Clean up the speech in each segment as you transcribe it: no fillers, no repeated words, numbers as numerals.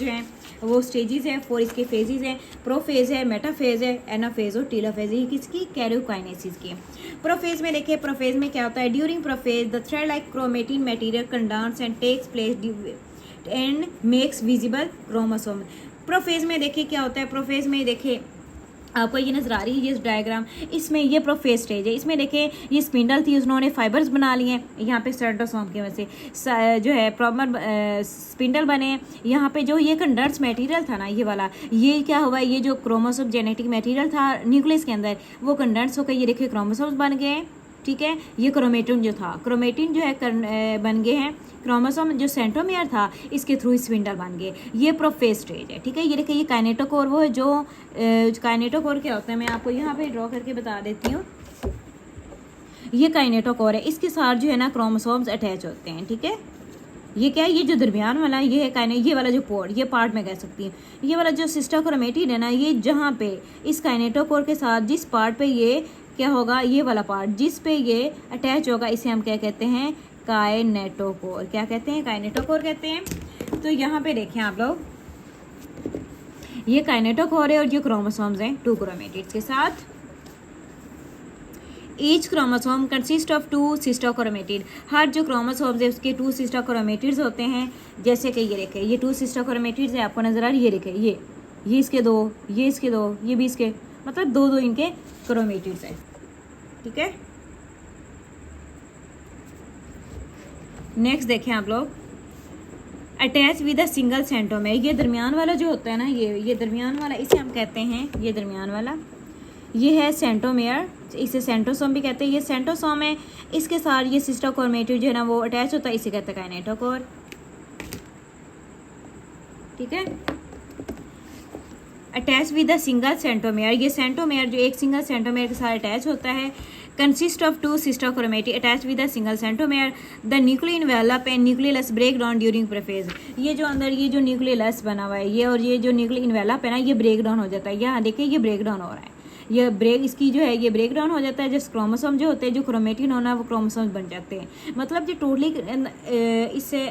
जो हैं वो स्टेजेस है, 4 इसके फेजेस हैं। प्रोफेज है, मेटाफेज है, एनाफेज और टीलोफेज। ये किसकी? कैरियोकाइनेसिस की। प्रोफेज में देखिए, प्रोफेज में क्या होता है? During prophase the thread like chromatin material condense and takes place and makes visible chromosome. Prophase में देखिए क्या होता है? प्रोफेज में देखिए आपको ये नजर आ रही है ये डायग्राम, इसमें ये प्रोफेज स्टेज है। इसमें देखिए ये स्पिंडल थी, उन्होंने फाइबर्स बना लिए हैं यहाँ पे सेंट्रोसोम की वजह से जो है प्रॉपर स्पिंडल बने हैं। यहाँ पे जो ये कंडेंस मटेरियल था ना, ये वाला, ये क्या हुआ? ये जो क्रोमोसोम जेनेटिक मटेरियल था न्यूक्लियस के अंदर, वो कंडेंस होकर ये देखिए क्रोमोसोम्स बन गए हैं। ठीक है, ये क्रोमेटिन जो था, क्रोमेटिन जो है बन गए हैं। क्रोमोसोम जो सेंट्रोमियर था, इसके थ्रू स्पिंडल बन गए। ये प्रोफेज स्टेज है। ठीक है, ये देखिए ये काइनेटोकोर वो है जो काइनेटोकोर क्या होता है, मैं आपको यहाँ पे ड्रॉ करके बता देती हूँ। ये काइनेटोकोर है, इसके साथ जो है ना क्रोमोसोम्स अटैच होते हैं। ठीक है, ये क्या है? ये जो दरमियान वाला ये है ये वाला जो पोर्ट, ये पार्ट में कह सकती हूँ, ये वाला जो सिस्टर क्रोमेटिड है ना, ये जहाँ पे इस काइनेटोकोर के साथ जिस पार्ट पे ये क्या होगा, ये वाला पार्ट जिस पे ये अटैच होगा, इसे हम क्या कहते हैं? काइनेटोकोर। क्या कहते हैं? काइनेटोकोर कहते हैं। तो यहाँ पे देखें आप लोग, ये काइनेटोकोर है और ये क्रोमोसोम्स हैं 2 क्रोमेटिड्स के साथ। Each chromosome consist of 2 sister chromatid. हर जो क्रोमोसोम्स है उसके 2 सिस्टर क्रोमेटिड्स होते हैं। जैसे कि ये देखें, ये 2 सिस्टर क्रोमेटिड्स है, आपको नजर आ रही है? ये देखें, ये इसके 2, ये इसके 2, ये भी इसके, मतलब 2 इनके क्रोमेटिड्स है। ठीक है, नेक्स्ट देखें आप लोग, attach with a single centromere. ये दरमियान वाला जो होता है ना, ये दरमियान वाला, इसे हम कहते हैं, ये दरमियान वाला ये है सेंट्रोमेयर, इसे सेंट्रोसोम भी कहते हैं। ये सेंट्रोसोम है, इसके साथ ये सिस्टर क्रोमेटिड जो है ना वो अटैच होता है, इसे कहते हैं काइनेटोकोर। ठीक है, attach with a single centromere. ये सेंट्रोमेयर जो एक सिंगल सेंट्रोमेयर के साथ अटैच होता है। Consist of 2 sister chromatid attach with a single centromere. The nuclear envelope and nucleus break down during prophase. ये जो अंदर ये जो न्यूक्लियस बना हुआ है, ये और ये जो न्यूक्लियर इन्वेलप है ना, ये ब्रेक डाउन हो जाता है। यहाँ देखिए ये ब्रेक डाउन हो रहा है, ये ब्रेक इसकी जो है ये ब्रेक डाउन हो जाता है। जिस क्रोमोसोम जो होते हैं, जो क्रोमेटिन होना, वो क्रोमोसोम बन जाते हैं। मतलब जो टोटली इससे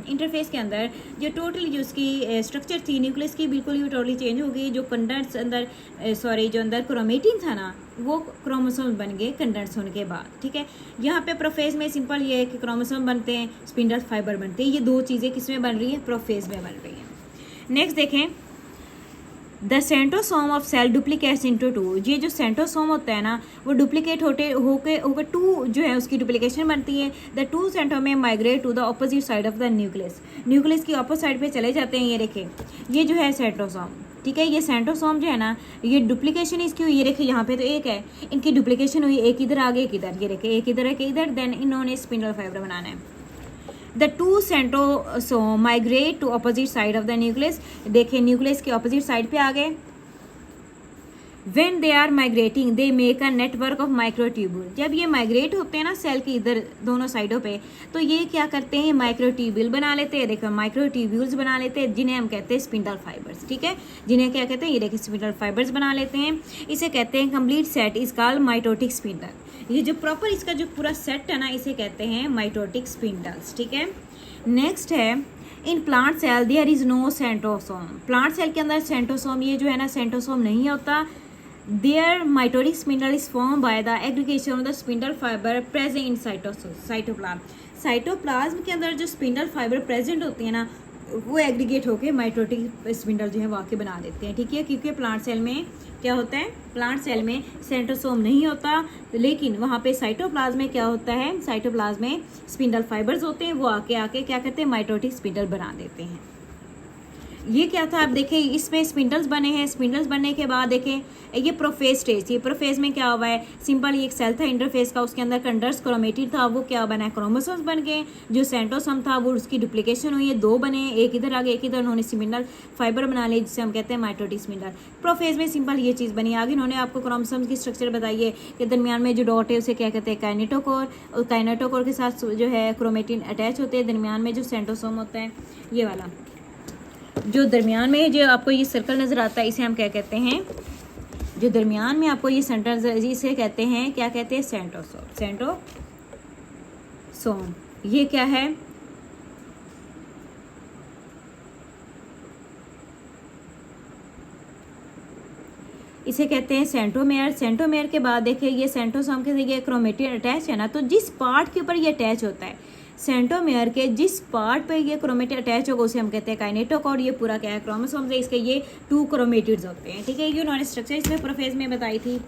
इंटरफेस के अंदर जो टोटली जो उसकी स्ट्रक्चर थी न्यूक्लियस की, बिल्कुल ही टोटली चेंज हो गई। जो कंडेंस अंदर जो अंदर क्रोमेटिन था ना, वो क्रोमोसोम बन गए कंडेंस होने के बाद। ठीक है, यहाँ पे प्रोफेज में सिंपल ये है कि क्रोमोसोम बनते हैं, स्पिंडल फाइबर बनते हैं। ये 2 चीज़ें किस में बन रही हैं? प्रोफेज में बन रही हैं। नेक्स्ट देखें, the centrosome of cell duplicates into 2। ये जो सेंट्रोसोम होता है ना, वो डुप्लीकेट होकर 2 जो है उसकी डुप्लीकेशन बनती है। The 2 centromere migrate to the opposite side of the nucleus. Nucleus की अपोजिट साइड पे चले जाते हैं। ये देखें, ये जो है सेंट्रोसोम। ठीक है, ये सेंट्रोसोम जो है ना, ये डुप्लीकेशन इसकी हुई। ये देखिए यहाँ पे तो एक है, इनकी डुप्लीकेशन हुई, एक इधर आगे एक इधर। ये देखें, एक इधर एक इधर, देन इन्होंने स्पिंडल फाइबर बनाना है। The 2 centrosome migrate to opposite side of the nucleus. देखें, न्यूक्लियस के अपोजिट साइड पे आ गए। When they are migrating, they make a network of microtubule। जब ये माइग्रेट होते हैं ना सेल की इधर दोनों साइडों पे, तो ये क्या करते हैं? माइक्रोट्यूब्यूल बना लेते हैं। देखो माइक्रोट्यूब्यूल्स बना लेते हैं, जिन्हें हम कहते हैं स्पिंडल फाइबर्स। ठीक है, जिन्हें क्या कहते हैं? ये देखिए स्पिंडल फाइबर्स बना लेते हैं। इसे कहते हैं complete set is called mitotic spindle. ये जो प्रॉपर इसका जो पूरा सेट है ना, इसे कहते हैं माइटोटिक स्पिंडल्स। ठीक है, नेक्स्ट है, in plant cell there is no centrosome. Plant cell के अंदर सेंट्रोसोम ये जो है ना सेंट्रोसोम नहीं होता। There mitotic spindle is form by the aggregation of the spindle fiber present in cytoplasm. Cytoplasm के अंदर जो स्पिंडल फाइबर प्रेजेंट होती है ना, वो एग्रीगेट होकर माइटोटिक स्पिंडल जो है वाकई बना देते हैं। ठीक है, क्योंकि प्लांट सेल में क्या होता है? प्लांट सेल में सेंट्रोसोम नहीं होता, लेकिन वहाँ पे साइटोप्लाज्म में क्या होता है? साइटोप्लाज्म में स्पिंडल फाइबर्स होते हैं, वो आके क्या करते हैं? माइटोटिक स्पिंडल बना देते हैं। ये क्या था? आप देखें, इसमें स्पिंडल्स बने हैं। स्पिंडल्स बनने के बाद देखें, ये प्रोफेज स्टेज थी। प्रोफेज में क्या हुआ है? सिंपल एक सेल था इंटरफेस का, उसके अंदर कंडेंस क्रोमेटिड था, वो क्या बना है? क्रोमोसोम्स बन गए। जो सेंट्रोसोम था वो उसकी डुप्लीकेशन हुई है, 2 बने, एक इधर आगे एक इधर, उन्होंने स्पिंडल फाइबर बना लिए, जिसे हम कहते हैं माइटोटिक स्पिंडल। प्रोफेज में सिंपल ये चीज़ बनी। आगे इन्होंने आपको क्रोमोसोम्स की स्ट्रक्चर बताई है कि दरमियान में जो डॉट है उसे क्या कहते हैं? काइनेटोकोर। और काइनेटोकोर के साथ जो है क्रोमेटिन अटैच होते हैं। दरमियान में जो सेंट्रोसोम होता है, ये वाला जो दरमियान में जो आपको ये सर्कल नज़र आता है, इसे हम क्या कहते हैं? जो दरमियान में आपको ये सेंटर, इसे कहते हैं, क्या कहते हैं? सेंट्रोसोम। सेंट्रोसोम ये क्या है? इसे कहते हैं सेंट्रोमेयर। सेंट्रोमेयर के बाद देखिए ये सेंट्रोसोम के ये क्रोमेटिन अटैच है ना, तो जिस पार्ट के ऊपर ये अटैच होता है, सेंट्रोमेयर के जिस पार्ट पे ये क्रोमेटिड अटैच होगा उसे हम कहते हैं काइनेटोकोर। ये पूरा क्या है, क्रोमोसोम से इसके ये 2 क्रोमेटिड्स होते हैं, ठीक है। ये उन्होंने स्ट्रक्चर इसमें प्रोफेज में बताई थी।